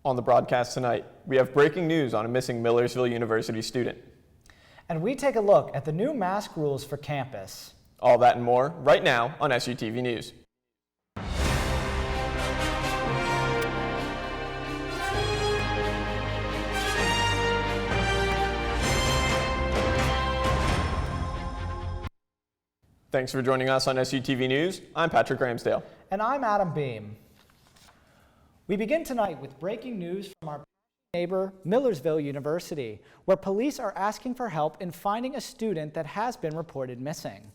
On the broadcast tonight, we have breaking news on a missing Millersville University student. And we take a look at the new mask rules for campus. All that and more right now on SUTV News. Thanks for joining us on SUTV News. I'm Patrick Ramsdale. And I'm Adam Beam. We begin tonight with breaking news from our neighbor, Millersville University, where police are asking for help in finding a student that has been reported missing.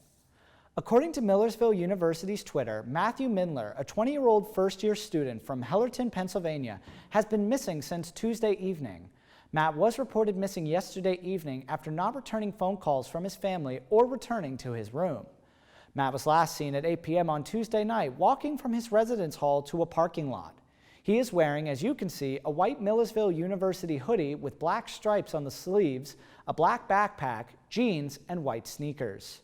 According to Millersville University's Twitter, Matthew Mindler, a 20-year-old first-year student from Hellerton, Pennsylvania, has been missing since Tuesday evening. Matt was reported missing yesterday evening after not returning phone calls from his family or returning to his room. Matt was last seen at 8 p.m. on Tuesday night walking from his residence hall to a parking lot. He is wearing, as you can see, a white Millersville University hoodie with black stripes on the sleeves, a black backpack, jeans, and white sneakers.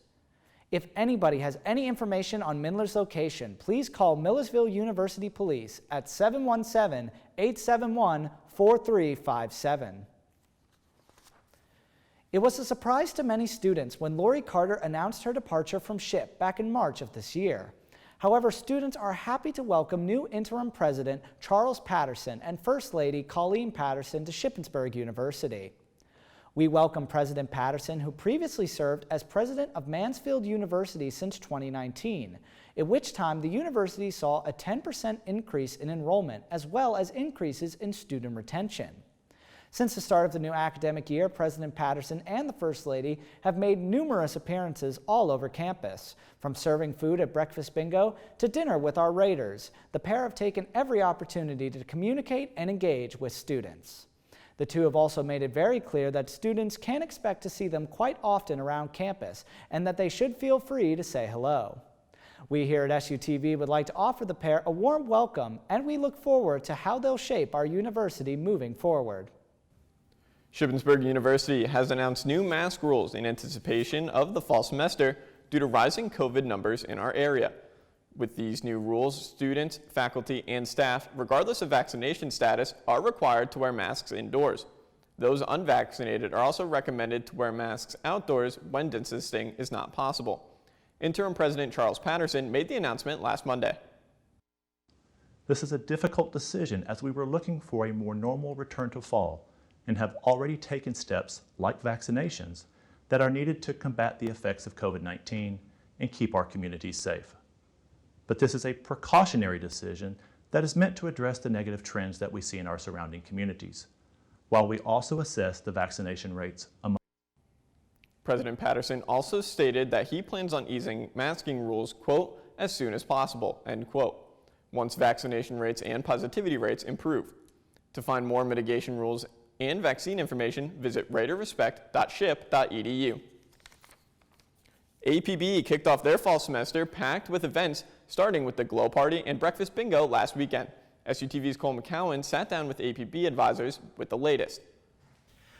If anybody has any information on Mindler's location, please call Millersville University Police at 717-871-4357. It was a surprise to many students when Lori Carter announced her departure from SHIP back in March of this year. However, students are happy to welcome new interim president Charles Patterson and First Lady Colleen Patterson to Shippensburg University. We welcome President Patterson, who previously served as president of Mansfield University since 2019, at which time the university saw a 10% increase in enrollment as well as increases in student retention. Since the start of the new academic year, President Patterson and the First Lady have made numerous appearances all over campus. From serving food at breakfast bingo to dinner with our Raiders, the pair have taken every opportunity to communicate and engage with students. The two have also made it very clear that students can expect to see them quite often around campus and that they should feel free to say hello. We here at SUTV would like to offer the pair a warm welcome, and we look forward to how they'll shape our university moving forward. Shippensburg University has announced new mask rules in anticipation of the fall semester due to rising COVID numbers in our area. With these new rules, students, faculty, and staff, regardless of vaccination status, are required to wear masks indoors. Those unvaccinated are also recommended to wear masks outdoors when distancing is not possible. Interim President Charles Patterson made the announcement last Monday. This is a difficult decision as we were looking for a more normal return to fall and have already taken steps, like vaccinations, that are needed to combat the effects of COVID-19 and keep our communities safe. But this is a precautionary decision that is meant to address the negative trends that we see in our surrounding communities, while we also assess the vaccination rates among. President Patterson also stated that he plans on easing masking rules, quote, as soon as possible, end quote, once vaccination rates and positivity rates improve. To find more mitigation rules and vaccine information, visit raterrespect.ship.edu. APB kicked off their fall semester packed with events, starting with the Glow Party and Breakfast Bingo last weekend. SUTV's Cole McCowan sat down with APB advisors with the latest.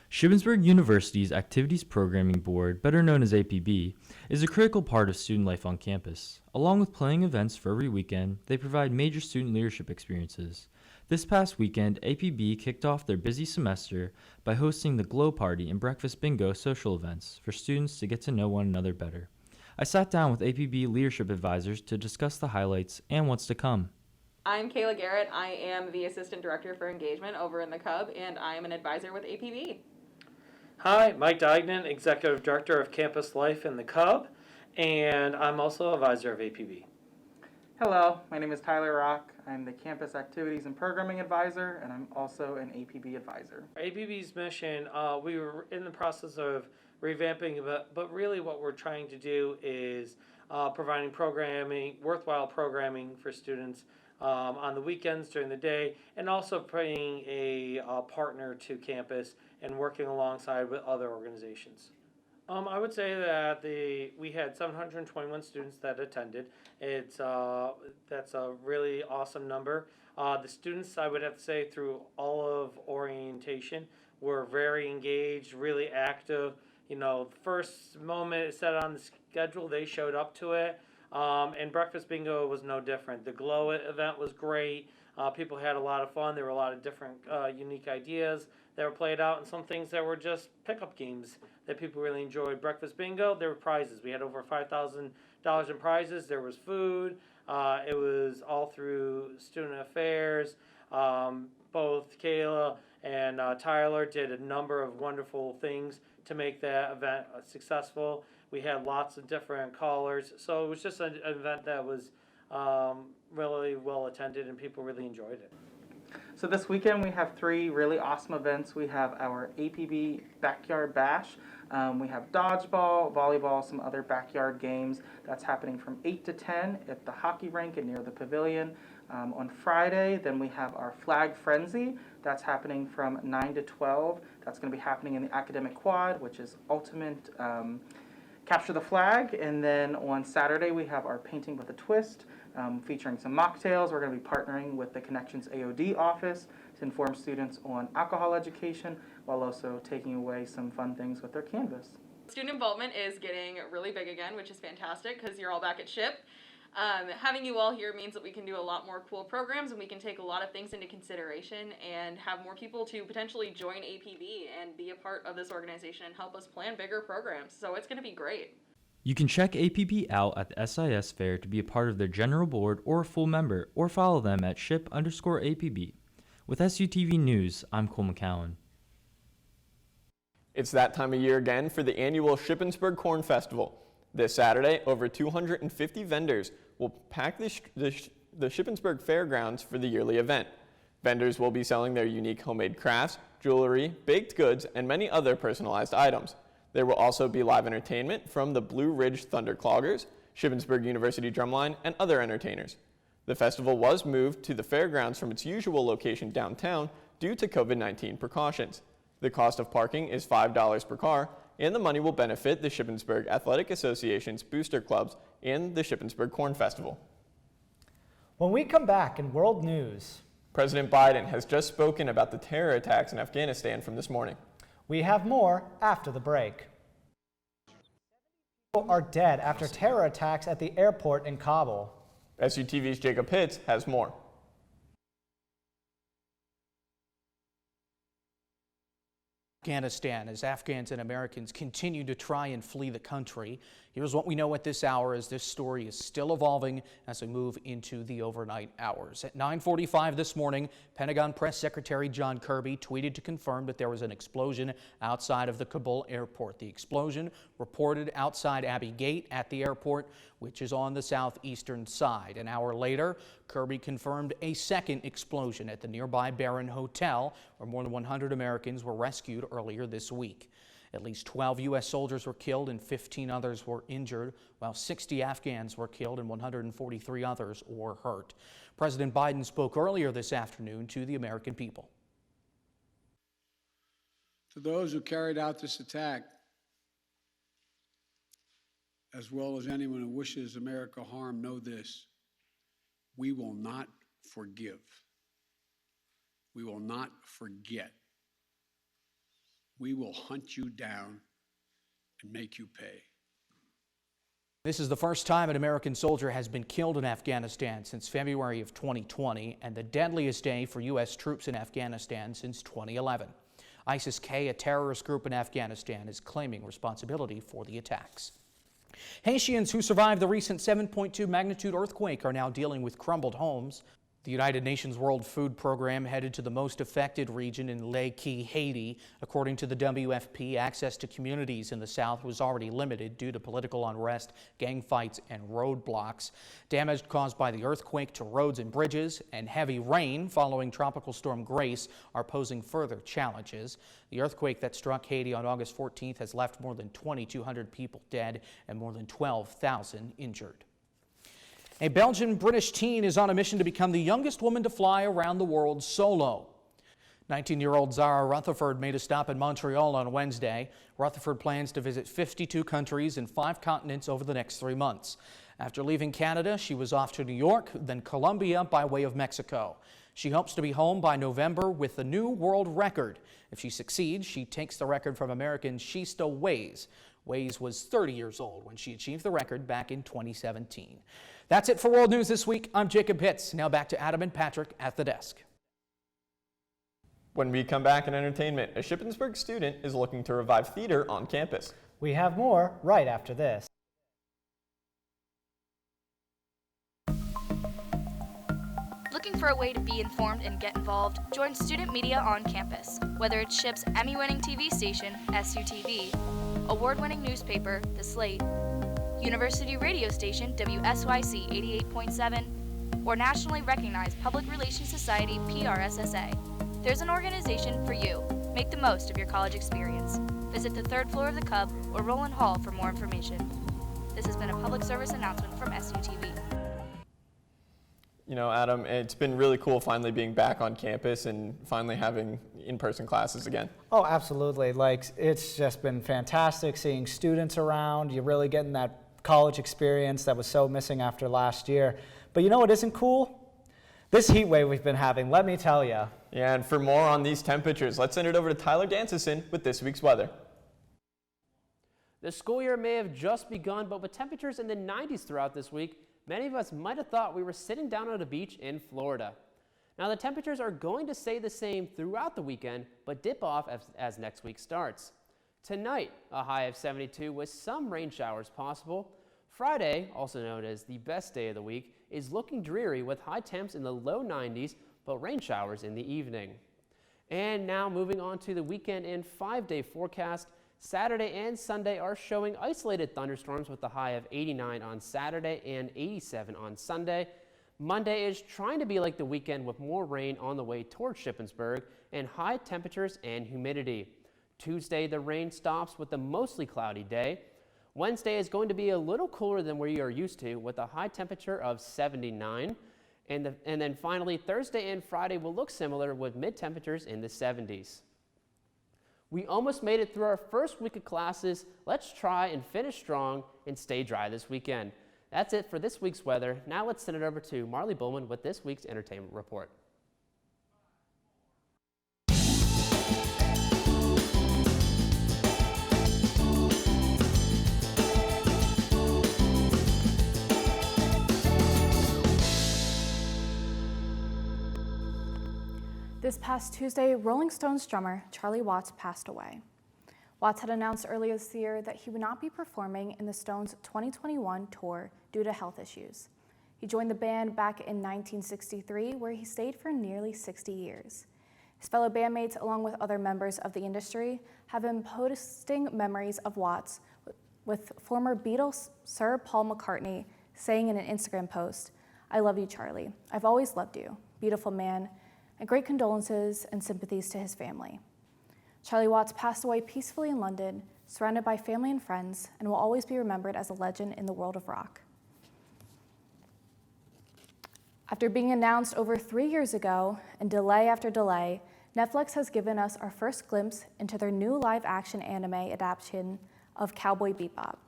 Shippensburg University's Activities Programming Board, better known as APB, is a critical part of student life on campus. Along with planning events for every weekend, they provide major student leadership experiences. This past weekend, APB kicked off their busy semester by hosting the Glow Party and Breakfast Bingo social events for students to get to know one another better. I sat down with APB leadership advisors to discuss the highlights and what's to come. I'm Kayla Garrett. I am the Assistant Director for Engagement over in the Cub, and I am an advisor with APB. Hi, Mike Diagnan, Executive Director of Campus Life in the Cub, and I'm also advisor of APB. Hello, my name is Tyler Rock. I'm the Campus Activities and Programming Advisor, and I'm also an APB advisor. APB's mission, we were in the process of revamping, but really what we're trying to do is providing worthwhile programming for students on the weekends during the day, and also being a partner to campus and working alongside with other organizations. I would say that we had 721 students that attended. That's a really awesome number. The students, I would have to say, through all of orientation, were very engaged, really active. You know, the first moment it set on the schedule, they showed up to it. And Breakfast Bingo was no different. The Glow event was great. People had a lot of fun. There were a lot of different unique ideas that were played out, and some things that were just pickup games that people really enjoyed. Breakfast bingo, there were prizes. We had over $5,000 in prizes. There was food. It was all through student affairs. Both Kayla and Tyler did a number of wonderful things to make that event successful. We had lots of different callers, so it was just an event that was really well attended and people really enjoyed it. So this weekend we have 3 really awesome events. We have our APB Backyard Bash. We have dodgeball, volleyball, some other backyard games. That's happening from 8 to 10 at the hockey rink and near the pavilion. On Friday, then we have our Flag Frenzy. That's happening from 9 to 12. That's going to be happening in the Academic Quad, which is ultimate capture the flag. And then on Saturday, we have our Painting with a Twist, featuring some mocktails. We're going to be partnering with the Connections AOD office to inform students on alcohol education while also taking away some fun things with their canvas. Student involvement is getting really big again, which is fantastic because you're all back at SHIP. Having you all here means that we can do a lot more cool programs and we can take a lot of things into consideration and have more people to potentially join APB and be a part of this organization and help us plan bigger programs. So it's going to be great. You can check APB out at the SIS Fair to be a part of their general board or a full member, or follow them at ship_APB. With SUTV News, I'm Cole McCowan. It's that time of year again for the annual Shippensburg Corn Festival. This Saturday, over 250 vendors will pack the Shippensburg Fairgrounds for the yearly event. Vendors will be selling their unique homemade crafts, jewelry, baked goods, and many other personalized items. There will also be live entertainment from the Blue Ridge Thundercloggers, Shippensburg University Drumline, and other entertainers. The festival was moved to the fairgrounds from its usual location downtown due to COVID-19 precautions. The cost of parking is $5 per car, and the money will benefit the Shippensburg Athletic Association's booster clubs and the Shippensburg Corn Festival. When we come back in world news, President Biden has just spoken about the terror attacks in Afghanistan from this morning. we have more after the break. People are dead after terror attacks at the airport in Kabul. SUTV's Jacob Pitts has more. Afghanistan as Afghans and Americans continue to try and flee the country. Here's what we know at this hour as this story is still evolving as we move into the overnight hours. At 9:45 this morning, Pentagon Press Secretary John Kirby tweeted to confirm that there was an explosion outside of the Kabul airport. The explosion reported outside Abbey Gate at the airport, which is on the southeastern side. An hour later, Kirby confirmed a second explosion at the nearby Barron Hotel, where more than 100 Americans were rescued earlier this week. At least 12 U.S. soldiers were killed and 15 others were injured, while 60 Afghans were killed and 143 others were hurt. President Biden spoke earlier this afternoon to the American people. To those who carried out this attack, as well as anyone who wishes America harm, know this: we will not forgive. We will not forget. We will hunt you down and make you pay. This is the first time an American soldier has been killed in Afghanistan since February of 2020 and the deadliest day for U.S. troops in Afghanistan since 2011. ISIS-K, a terrorist group in Afghanistan, is claiming responsibility for the attacks. Haitians who survived the recent 7.2 magnitude earthquake are now dealing with crumbled homes. The United Nations World Food Program headed to the most affected region in Lake, Haiti. According to the WFP, access to communities in the south was already limited due to political unrest, gang fights, and roadblocks. Damage caused by the earthquake to roads and bridges and heavy rain following Tropical Storm Grace are posing further challenges. The earthquake that struck Haiti on August 14th has left more than 2,200 people dead and more than 12,000 injured. A Belgian-British teen is on a mission to become the youngest woman to fly around the world solo. 19-year-old Zara Rutherford made a stop in Montreal on Wednesday. Rutherford plans to visit 52 countries and 5 continents over the next 3 months. After leaving Canada, she was off to New York, then Colombia by way of Mexico. She hopes to be home by November with a new world record. If she succeeds, she takes the record from American Shista Ways, Ways was 30 years old when she achieved the record back in 2017. That's it for World News this week. I'm Jacob Pitts. Now back to Adam and Patrick at the desk. When we come back in entertainment, a Shippensburg student is looking to revive theater on campus. We have more right after this. Looking for a way to be informed and get involved? Join student media on campus. Whether it's SHIP's Emmy-winning TV station, SUTV, award-winning newspaper, The Slate, university radio station, WSYC 88.7, or nationally recognized Public Relations Society, PRSSA. There's an organization for you. Make the most of your college experience. Visit the 3rd floor of the Cub or Roland Hall for more information. This has been a public service announcement from SUTV. You know, Adam, it's been really cool finally being back on campus and finally having in-person classes again. Oh, absolutely. Like, it's just been fantastic seeing students around. You're really getting that college experience that was so missing after last year. But you know what isn't cool? This heat wave we've been having, let me tell you. Yeah, and for more on these temperatures, let's send it over to Tyler Danceson with this week's weather. The school year may have just begun, but with temperatures in the 90s throughout this week, many of us might have thought we were sitting down on a beach in Florida. Now, the temperatures are going to stay the same throughout the weekend, but dip off as next week starts. Tonight, a high of 72 with some rain showers possible. Friday, also known as the best day of the week, is looking dreary with high temps in the low 90s, but rain showers in the evening. And now moving on to the weekend and 5-day forecast. Saturday and Sunday are showing isolated thunderstorms with a high of 89 on Saturday and 87 on Sunday. Monday is trying to be like the weekend with more rain on the way towards Shippensburg and high temperatures and humidity. Tuesday, the rain stops with a mostly cloudy day. Wednesday is going to be a little cooler than we are used to with a high temperature of 79. And then finally, Thursday and Friday will look similar with mid-temperatures in the 70s. We almost made it through our first week of classes. Let's try and finish strong and stay dry this weekend. That's it for this week's weather. Now let's send it over to Marley Bowman with this week's entertainment report. This past Tuesday, Rolling Stones drummer Charlie Watts passed away. Watts had announced earlier this year that he would not be performing in the Stones' 2021 tour due to health issues. He joined the band back in 1963, where he stayed for nearly 60 years. His fellow bandmates, along with other members of the industry, have been posting memories of Watts, with former Beatles Sir Paul McCartney saying in an Instagram post, "I love you, Charlie. I've always loved you. Beautiful man. And great condolences and sympathies to his family." Charlie Watts passed away peacefully in London, surrounded by family and friends, and will always be remembered as a legend in the world of rock. After being announced over 3 years ago, and delay after delay, Netflix has given us our first glimpse into their new live-action anime adaptation of Cowboy Bebop.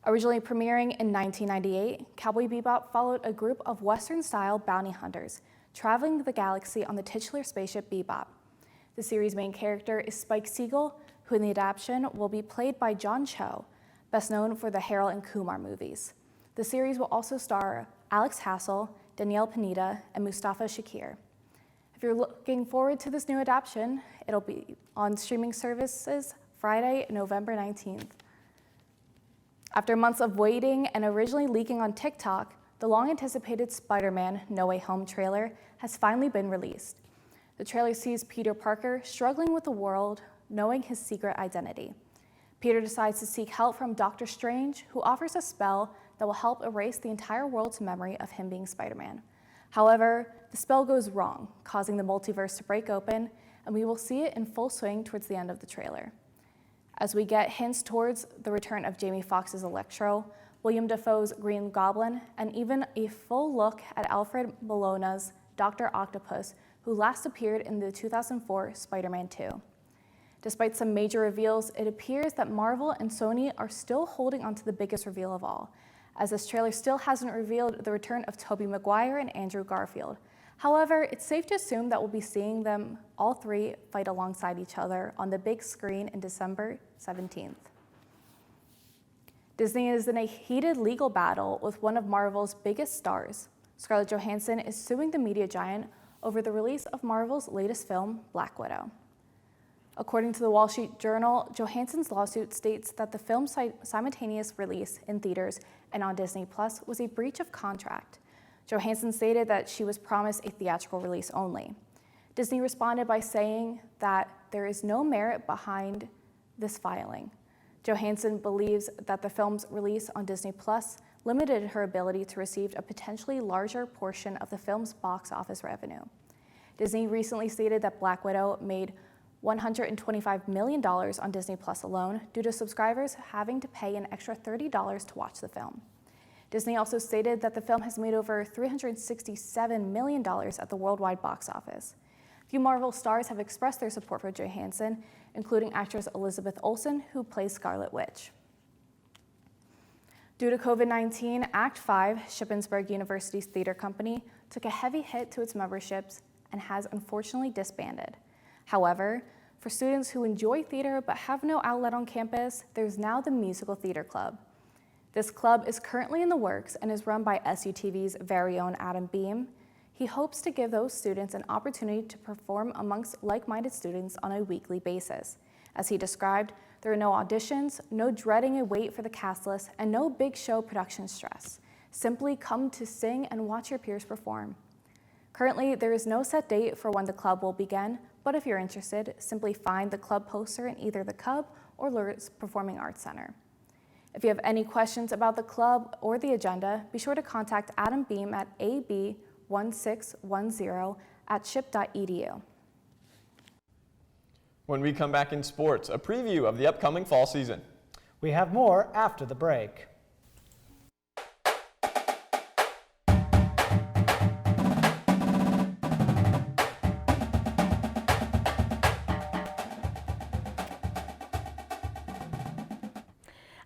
Originally premiering in 1998, Cowboy Bebop followed a group of Western-style bounty hunters traveling the galaxy on the titular spaceship Bebop. The series' main character is Spike Siegel, who in the adaptation will be played by John Cho, best known for the Harold and Kumar movies. The series will also star Alex Hassel, Danielle Pineda, and Mustafa Shakir. If you're looking forward to this new adaptation, it'll be on streaming services Friday, November 19th. After months of waiting and originally leaking on TikTok, the long-anticipated Spider-Man No Way Home trailer has finally been released. The trailer sees Peter Parker struggling with the world, knowing his secret identity. Peter decides to seek help from Doctor Strange, who offers a spell that will help erase the entire world's memory of him being Spider-Man. However, the spell goes wrong, causing the multiverse to break open, and we will see it in full swing towards the end of the trailer. As we get hints towards the return of Jamie Foxx's Electro, William Dafoe's Green Goblin, and even a full look at Alfred Molina's Dr. Octopus, who last appeared in the 2004 Spider-Man 2. Despite some major reveals, it appears that Marvel and Sony are still holding on to the biggest reveal of all, as this trailer still hasn't revealed the return of Tobey Maguire and Andrew Garfield. However, it's safe to assume that we'll be seeing them all three fight alongside each other on the big screen in December 17th. Disney is in a heated legal battle with one of Marvel's biggest stars. Scarlett Johansson is suing the media giant over the release of Marvel's latest film, Black Widow. According to the Wall Street Journal, Johansson's lawsuit states that the film's simultaneous release in theaters and on Disney Plus was a breach of contract. Johansson stated that she was promised a theatrical release only. Disney responded by saying that there is no merit behind this filing. Johansson believes that the film's release on Disney Plus limited her ability to receive a potentially larger portion of the film's box office revenue. Disney recently stated that Black Widow made $125 million on Disney Plus alone due to subscribers having to pay an extra $30 to watch the film. Disney also stated that the film has made over $367 million at the worldwide box office. Few Marvel stars have expressed their support for Johansson, including actress Elizabeth Olsen, who plays Scarlet Witch. Due to COVID-19, Act 5, Shippensburg University's theater company, took a heavy hit to its memberships and has unfortunately disbanded. However, for students who enjoy theater but have no outlet on campus, there's now the Musical Theater Club. This club is currently in the works and is run by SUTV's very own Adam Beam. He hopes to give those students an opportunity to perform amongst like-minded students on a weekly basis. As he described, there are no auditions, no dreading a wait for the cast list, and no big show production stress. Simply come to sing and watch your peers perform. Currently, there is no set date for when the club will begin, but if you're interested, simply find the club poster in either the Cub or Lourdes Performing Arts Center. If you have any questions about the club or the agenda, be sure to contact Adam Beam at ab1610@ship.edu. When we come back in sports, a preview of the upcoming fall season. We have more after the break.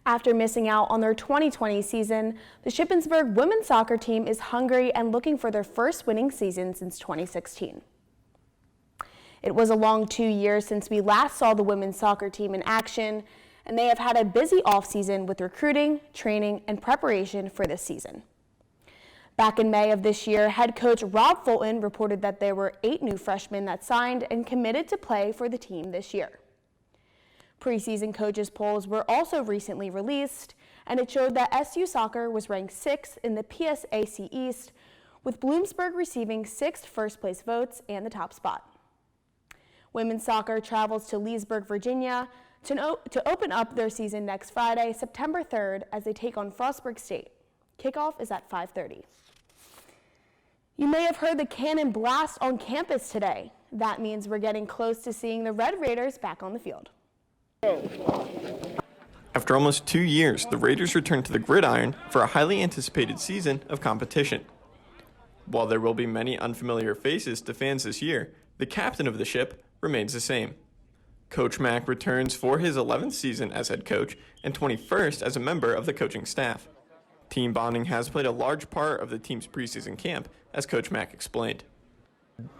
After missing out on their 2020 season, the Shippensburg women's soccer team is hungry and looking for their first winning season since 2016. It was a long 2 years since we last saw the women's soccer team in action, and they have had a busy offseason with recruiting, training, and preparation for this season. Back in May of this year, head coach Rob Fulton reported that there were 8 new freshmen that signed and committed to play for the team this year. Preseason coaches polls were also recently released, and it showed that SU soccer was ranked 6th in the PSAC East, with Bloomsburg receiving 6 first-place votes and the top spot. Women's soccer travels to Leesburg, Virginia, to open up their season next Friday, September 3rd, as they take on Frostburg State. Kickoff is at 5:30. You may have heard the cannon blast on campus today. That means we're getting close to seeing the Red Raiders back on the field. After almost 2 years, the Raiders return to the gridiron for a highly anticipated season of competition. While there will be many unfamiliar faces to fans this year, the captain of the ship remains the same. Coach Mack returns for his 11th season as head coach and 21st as a member of the coaching staff. Team bonding has played a large part of the team's preseason camp, as Coach Mack explained.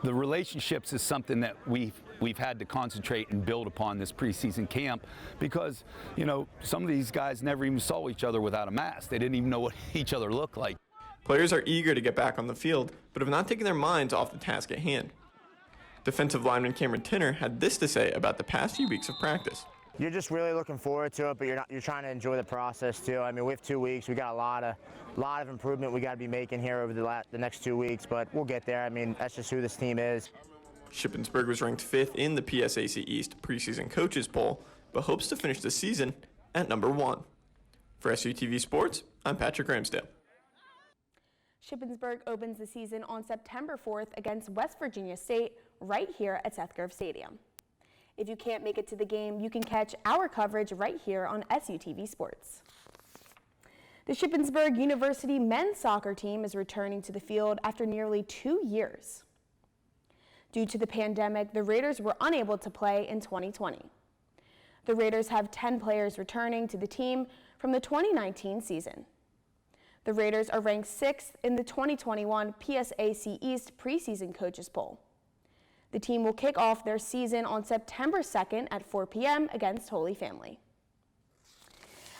The relationships is something that we've had to concentrate and build upon this preseason camp because, you know, some of these guys never even saw each other without a mask. They didn't even know what each other looked like. Players are eager to get back on the field, but have not taken their minds off the task at hand. Defensive lineman Cameron Tinner had this to say about the past few weeks of practice. You're just really looking forward to it, but you're trying to enjoy the process too. I mean, we have 2 weeks. We got a lot of improvement we got to be making here over the next 2 weeks, but we'll get there. I mean, that's just who this team is. Shippensburg was ranked 5th in the PSAC East preseason coaches poll, but hopes to finish the season at number 1. For SUTV Sports, I'm Patrick Ramsdale. Shippensburg opens the season on September 4th against West Virginia State right here at Seth Grove Stadium. If you can't make it to the game, you can catch our coverage right here on SUTV Sports. The Shippensburg University men's soccer team is returning to the field after nearly 2 years. Due to the pandemic, the Raiders were unable to play in 2020. The Raiders have 10 players returning to the team from the 2019 season. The Raiders are ranked 6th in the 2021 PSAC East preseason coaches poll. The team will kick off their season on September 2nd at 4 p.m. against Holy Family.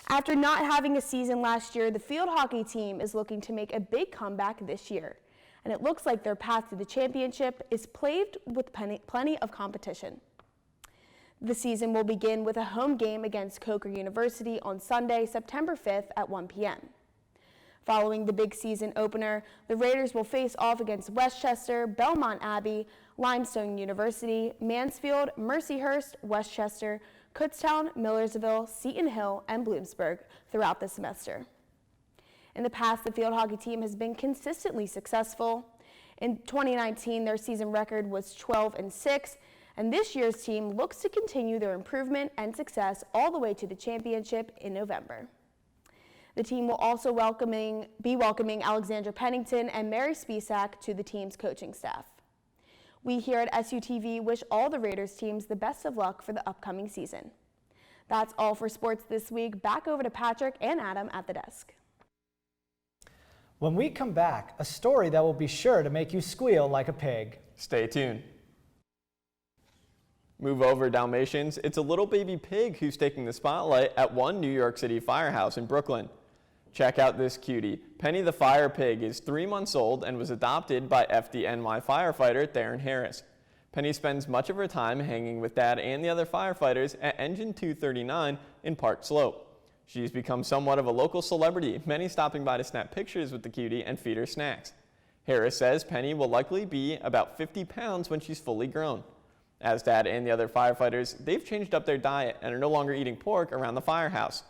After not having a season last year, the field hockey team is looking to make a big comeback this year, and it looks like their path to the championship is paved with plenty of competition. The season will begin with a home game against Coker University on Sunday, September 5th at 1 p.m. Following the big season opener, the Raiders will face off against Westchester, Belmont Abbey, Limestone University, Mansfield, Mercyhurst, Westchester, Kutztown, Millersville, Seton Hill, and Bloomsburg throughout the semester. In the past, the field hockey team has been consistently successful. In 2019, their season record was 12-6, and this year's team looks to continue their improvement and success all the way to the championship in November. The team will also be welcoming Alexandra Pennington and Mary Spisak to the team's coaching staff. We here at SUTV wish all the Raiders teams the best of luck for the upcoming season. That's all for sports this week. Back over to Patrick and Adam at the desk. When we come back, a story that will be sure to make you squeal like a pig. Stay tuned. Move over, Dalmatians. It's a little baby pig who's taking the spotlight at one New York City firehouse in Brooklyn. Check out this cutie. Penny the Fire Pig is 3 months old and was adopted by FDNY firefighter Darren Harris. Penny spends much of her time hanging with Dad and the other firefighters at Engine 239 in Park Slope. She's become somewhat of a local celebrity, many stopping by to snap pictures with the cutie and feed her snacks. Harris says Penny will likely be about 50 pounds when she's fully grown. As Dad and the other firefighters, they've changed up their diet and are no longer eating pork around the firehouse.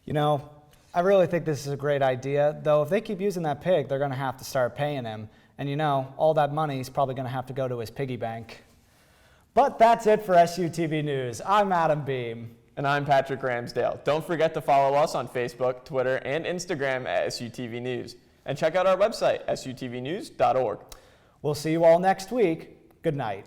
You know, I really think this is a great idea, though if they keep using that pig, they're going to have to start paying him. And you know, all that money is probably going to have to go to his piggy bank. But that's it for SUTV News. I'm Adam Beam. And I'm Patrick Ramsdale. Don't forget to follow us on Facebook, Twitter, and Instagram at SUTV News. And check out our website, sutvnews.org. We'll see you all next week. Good night.